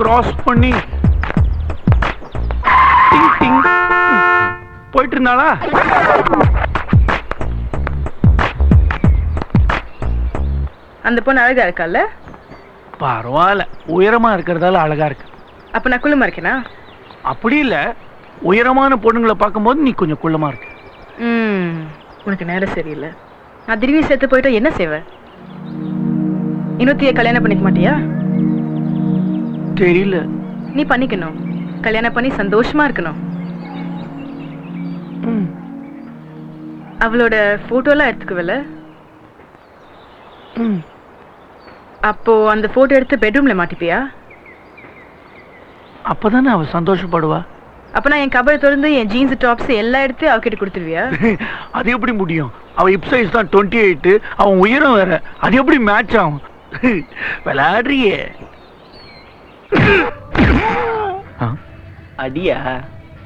Cross பண்ணி டிங் டிங் போயிட்டு இருந்தாளா? அந்த பொண்ணு அழகா இருக்கால? பரவாயில்ல, உயரமா இருக்கிறதால அழகா இருக்கு. அப்ப நான் குள்ளமா இருக்கேனா? அப்படி இல்ல, உயரமான பொண்ணுங்களை பார்க்கும்போது நீ கொஞ்சம் குள்ளமா இருக்கு. உனக்கு நேரம் சரியில்லை. நான் திடீர்னு சேர்த்து போயிட்டா என்ன செய்வ? இன்னொத்திய கல்யாணம் பண்ணிக்க மாட்டியா? தெரியல. நீ பண்ணிக்கணும். கல்யாணம் பண்ணி சந்தோஷமா இருக்கணும். அவளோட போட்டோலாம் எடுத்துக்குவல? அப்போ அந்த போட்டோ எடுத்து பெட்ரூம்ல மாட்டிப்பியா? அப்பதானே அவ சந்தோஷப்படுவா. அப்ப நான் என் கபரை திறந்து என் ஜீன்ஸ் டாப்ஸ் எல்லாம் எடுத்து அவகிட்ட கொடுத்துருவியா? அது எப்படி முடியும்? அவ ஹிப் சைஸ் தான் 28, அவன் உயரம் வேற. அது எப்படி மேட்ச் ஆகும்? விளையாடுறியே. அடியா?